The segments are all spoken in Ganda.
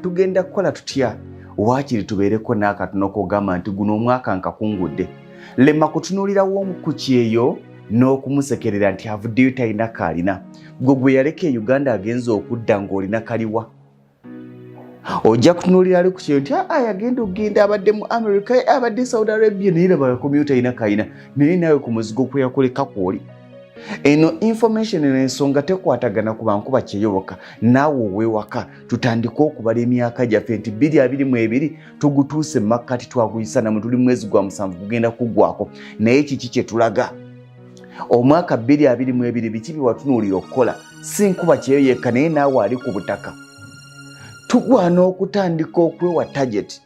tugenda kukola tutya waakiri tubeereko n'akatono kogamba nti guno omwaka nkakungudde lema kutunuulirawo omukuki eyo n'okumusekerera nti avuddeyo talina kaalina gwe gwe yaleka e Uganda agenza okudda ng'olina kaliwa ojja kutunuulira ali ku kyeyo nti yagenda okugenda abadde mu America abadde Saudi Arabia naye laba yakomyeyo talina kaalina naye naawe ku muzigo kwe yakoleka kwoli eno information n'ensonga tekwatagana ku bantu bakyeyoboka naawe ow'ewaka tutandika okubala emyaka gyaffe nti 2022 tugutuuse makkati twaguyisana mu tuli mwezi gwa 7 kugenda kuggwako naye kiki kye tulaga omwaka 2022 biki biwatunuulira okukola si nkuba kyeyo yekka naye naawe ali ku butaka tugwana okutandika okwewa target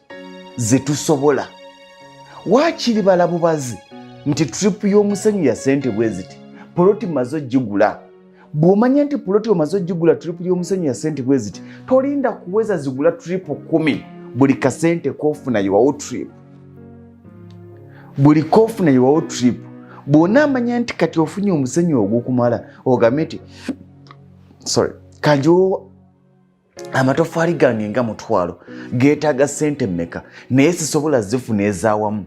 ze tusobola waakiri balabubazi nti trip y'omusenyu ya ssente bwe ziti poloti mazo jigula bw'omanya nti poloti omaze jigula trip y'omusenyu ya ssente bwe ziti tolinda kuweza zigula trip 10 buli kasente kofuna yiwawo trip buli kofuna yiwawo trip bw'ona amanya nti kati ofunye omusenyu ogw'okumala ogambe nti kanjo amatofaali gange nga mutwalo geetaaga ssente mmeka naye sisobola zifuna ezaawamu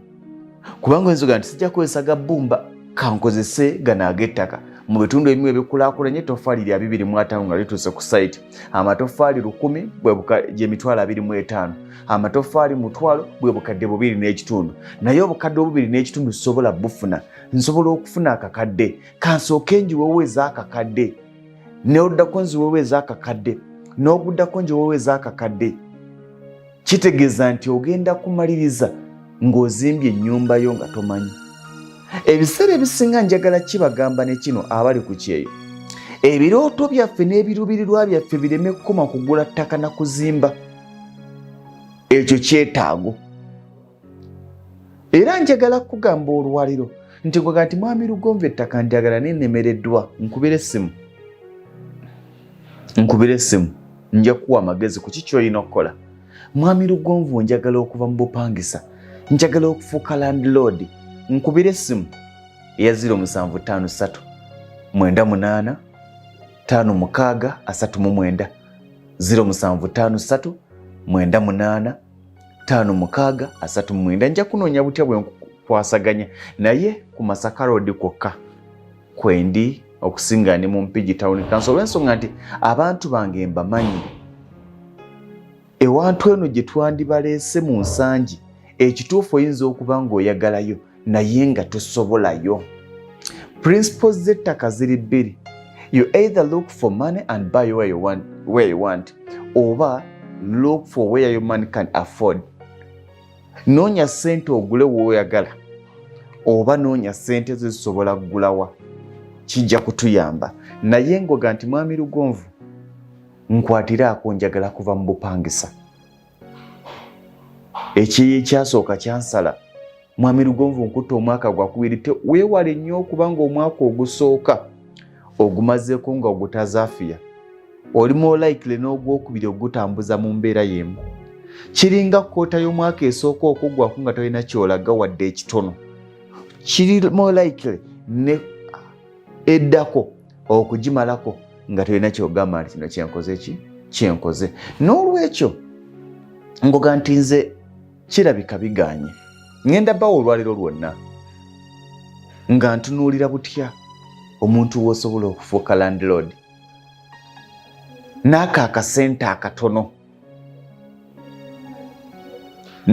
kubanga enzoga nti sijja kukozesa gabbumba kankozese gano ag'ettaka mu bitundu ebimu ebikulaakulanye ettofaali lya 250 nga lituuse ku site amatofaali 1000 gye mitwalo 25 amatofaali 1000 bwe bukadde 2.5 naye obukadde 2.5 sobola bufuna nsobola okufuna akakadde kansooke njiweweeza akakadde neoddako nziweweeza akakadde n'oguddako njiweweeza akakadde kitegeeza nti ogenda kumaliriza ng'ozimbye ennyumba yo nga tomanyi ebiseera ebisinga njagala kibagamba ne kino abali ku kyeyo ebirooto byaffe n'ebiruubirirwa byaffe bireme kukoma kugula ttaka na kuzimba ekyo kyetaago era njagala kugamba olwaliro nti gwe kati mwami Lugonvu ettaka njagala nennemereddwa nkubire essimu nja kuwa amagezi ku kiki olina okukola mwami Lugonvu njagala okuva mu bupangisa njagala okufuuka landlord nkubire essimu eya 0753 98 56 39 0753 98 56 39 nja kunoonya butya bwe nkwasaganya naye ku Masaka Road kwokka kwendi okusinga ne mu Mpigi Town Council olw'ensonga nti abantu bange mbamanyi ewantu eno gye twandibaleese mu nsangi ekituufu oyinza okuba ng'oyagalayo naye nga tosobolayo principles z'ettaka ziri bbiri you either look for money and buy where you want oba look for where your money can afford noonya ssente ogule w'oyagala oba noonya ssente zisobola kugulawa kijja kutuyamba naye ngoga nti mwami Lugonvu nkwatiraako njagala kuva mu bupangisa ekiyi ekyasooka kyansala mwami Lugonvu nkutta omwaka gwakubiri weewale nnyo okubanga omwaka ogusooka ogumazeeko nga ogutazaafiya oli more likely n'ogwokubiri ogutambuza mu mbeera y'emu kiringa kkoota y'omwaka esooka okuggwako nga tolina kyolaga wadde ekitono kiri more likely ne eddako okugimalako nga tolina kyogamba nti kino kyenkoze n'olwekyo ngoga nti nze kirabika biganye ngenda bawo olwaliro lwonna nga ntunuulira butya omuntu w'osobola okufuuka landlord n'ako akasente akatono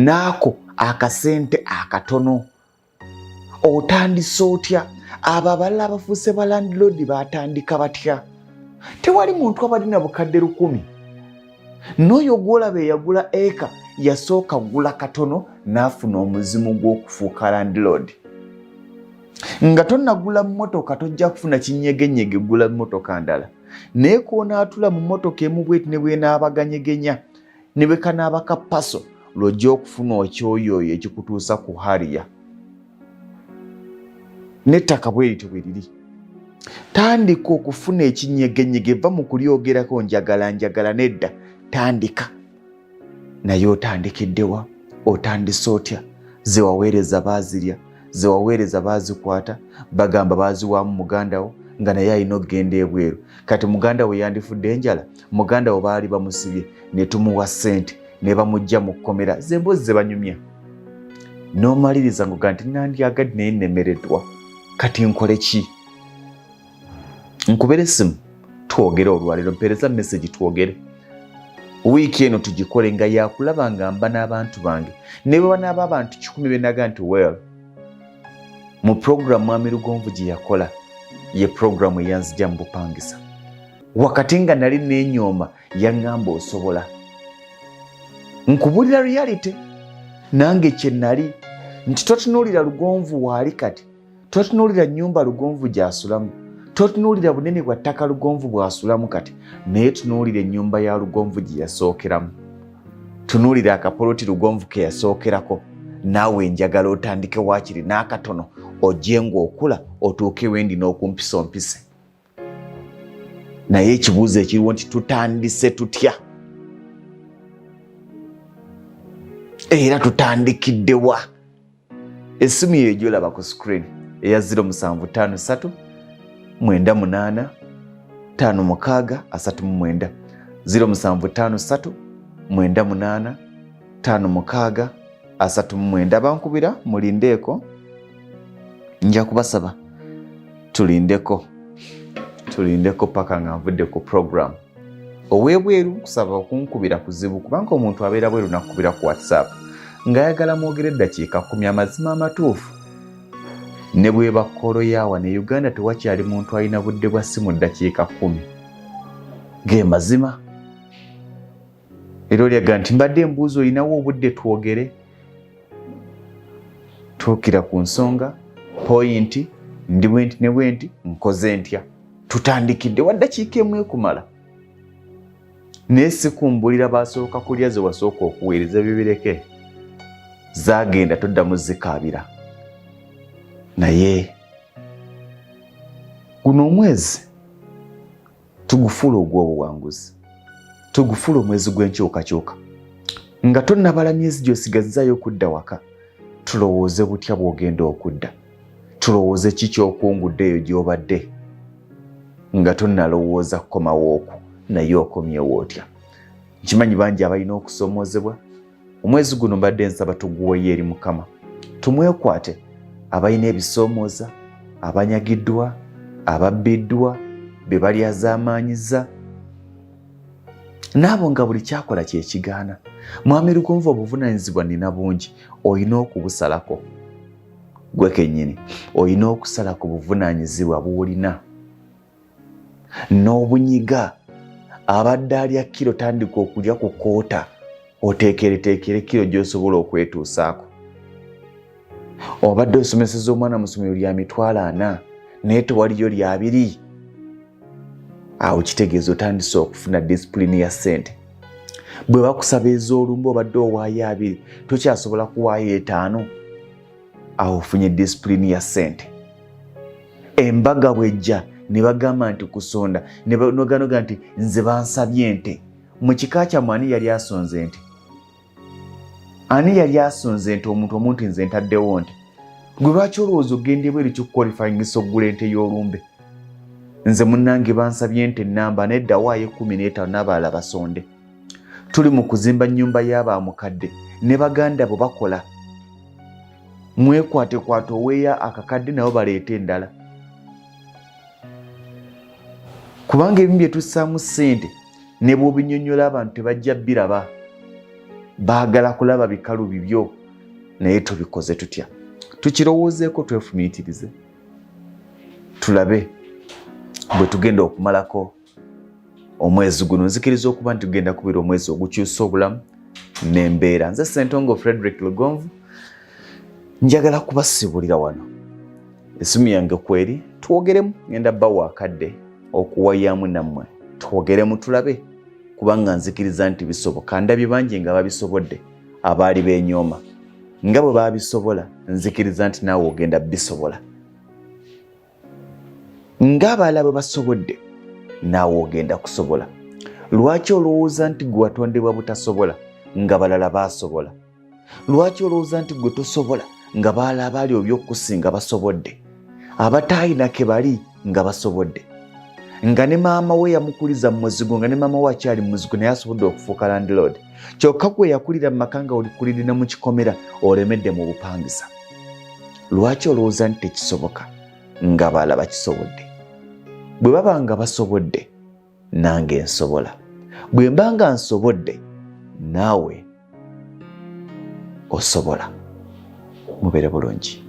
n'ako akasente akatono otandisa otya abo abalala abafuuse ba landlord batandika batya tewali muntu abalina bukadde 10 n'oyo gwolaba eyagula eka yasooka gula katono n'afuna omuzimu gw'okufuuka landlord nga tonnagula mmotoka tojja kufuna kinyegenyege gula mmotoka ndala naye koonaatula mu mmotoka emu bweti ne bwenaabaganyegenya ne bwe kanaabaka paso lwojja okufuna okyoyoyo ekikutuusa ku hariya n'ettaka bwerito bwe liri tandika okufuna ekinyegenyege va mu kulyogerako njagala nedda tandika naye otandikiddewa otandise otya zewaweereza baazirya zewaweereza baazikwata bagamba baaziwaamu mugandawo nga naye alina okugenda ebweru. Kati muganda we yandifudde enjala, muganda we baali bamusibye ne tumuwa ssente ne bamujja mu kkomera. Ze emboozi ze banyumya. N'omaliriza ngoga nti nandyagadde naye nnemereddwa. Kati nkole ki? Nkubere essimu twogere olwaleero, mpeereza message twogere. Wiiki eno tugikole nga yakulaba nga mba n'abantu bange. Ne bwe banaaba abantu 10 be naga nti well, mu programu Mwami Lugonvu gye yakola ye programu eyanzija mu bupangisa. Wakati nga nali n'enyooma yaŋŋamba osobola. Nkubulira reality. Nange kye nali nti totunuulira Lugonvu waali kati. Totunuulira nnyumba Lugonvu gy'asulamu. Totunuulira bunene bwa ttaka Lugonvu bw'asulamu kati. Naye tunuulira ennyumba ya Lugonvu gye yasookeramu. Tunuulira akapoloti Lugonvu ke yasookerako. Naawe njagala otandike waakiri n'akatono ojje ng'okula otuuke wendi n'okumpisa ompise. Naye ekibuuzo ekiriwo nti tutandise tutya? Era tutandikidde wa? Essimu yeyo gy'olaba ku screen eya 0753 98 56 39 0753 98 56 39. Abankubira mulindeeko, nja kubasaba tulindeko paka nga nvudde ku program. Ow'ebweru kusaba okunkubira kuzibu kubanga omuntu abeera bweru nakubira ku WhatsApp ng'ayagala mwogere eddakiika 10 amazima amatuufu. Ne bweba kkolo yaawa ne Uganda tewakyali muntu alina budde bwa ssimu ddakiika 10. Ge mazima. Era olyaga nti mbadde embuuzi olinawo obudde twogere. Tuukira ku nsonga, point, ndi bwenti ne bwenti, nkoze ntya. Tutandikidde wa ddakiika emu ekumala. Naye sikumbulira basooka kulya ze wasooka okuweereza bibireke. Zaagenda toddamu zikaabira. Naye guno omwezi tugufuula ogw'obuwanguzi. Tugufuula omwezi gw'enkyukakyuka. Nga tonnabala myezi gy'osigazzaayo okudda waka. Tulowooze butya bw'ogenda okudda. Tulowooze ki ky'okunguddeeyo gy'obadde. Nga tonnalowooza kukomawo okwo naye okomyewo otya. Nkimanyi bangi abalina okusomoozebwa. Omwezi guno mbadde nsaba tuguweeyo eri Mukama. Tumwekwate abalina ebisoomooza, abanyagiddwa, ababbiddwa, be balyazaamaanyiza. N'abo nga buli kyakola kye kigaana. Mwami Lugonvu obuvunaanyizibwa nina bungi, olina okubusalako. Gwe kennyini olina okusala ku buvunaanyizibwa bw'olina. N'obunyiga abadde alya kiro tandika okulya ku koota oteekereteekere kiro gy'osobola okwetuusaako. Obadde osomeseza omwana mu ssomero lya 40 naye tewaliyo lya 2. Awo kitegeeza otandise okufuna disipulini ya ssente. Bwe bakusaba ez'olumbe obadde owaayo 2 tokyasobola kuwaayo 5. Awo ofunye disipulini ya ssente. Embaga bwejja ne bagamba nti kusonda ne banoganoga nti nze bansabye ente. Mu kika kyammwe ani yali asonze ente? Ani yali asonze ente omuntu nze ntaddewo nte? Gwe lwaki olowooza ogenda ebweru kikukwalifayingisa okugula ente y'olumbe? Nze munnange bansabye ente ennamba nedda waayo 15 n'abalala basonde. Tuli mu kuzimba nnyumba y'abaamukadde ne baganda bo bakola. Mwekwatekwate oweeya akakadde nabo baleete endala. Kubanga ebimu bye tussaamu ssente ne bw'obinnyonnyola abantu tebajja biraba. Baagala kulaba bikalu bibyo naye tubikoze tutya? Tukirowoozeeko twefumiitirize. Tulabe bwe tugenda okumalako omwezi guno. Nzikiriza okuba nti tugenda kubeera omwezi ogukyusa obulamu n'embeera. Nze Ssentongo Frederick Lugonvu njagala kubasibulira wano. Essimu yange kweri twogeremu, ngenda bba waakadde okuwayamu nammwe twogeremu tulabe, kubanga nzikiriza nti bisoboka. Ndabye bangi nga babisobodde abaali beenyooma. Nga bwe baabisobola nzikiriza nti naawe ogenda bisobola. Ng'abalala bwe basobodde naawe ogenda kusobola. Lwaki olowooza nti gwe watondebwa butasobola nga balala baasobola? Lwaki olowooza nti gwe tosobola nga balala abaali oby'okusinga basobodde? Abataalina ke bali nga basobodde, nga ne maama we yamukuliza mu muzigo, nga ne maama we akyali mu muzigo naye asobodde okufuuka landlord, kyokka gwe yakulira mu maka nga olikulirira mu kikomera olemedde mu bupangisa. Lwaki olowooza nti tekisoboka nga bala bakisobodde? Bwe baba nga basobodde nange nsobola, bwe mba nga nsobodde naawe osobola. Mubeere bulungi.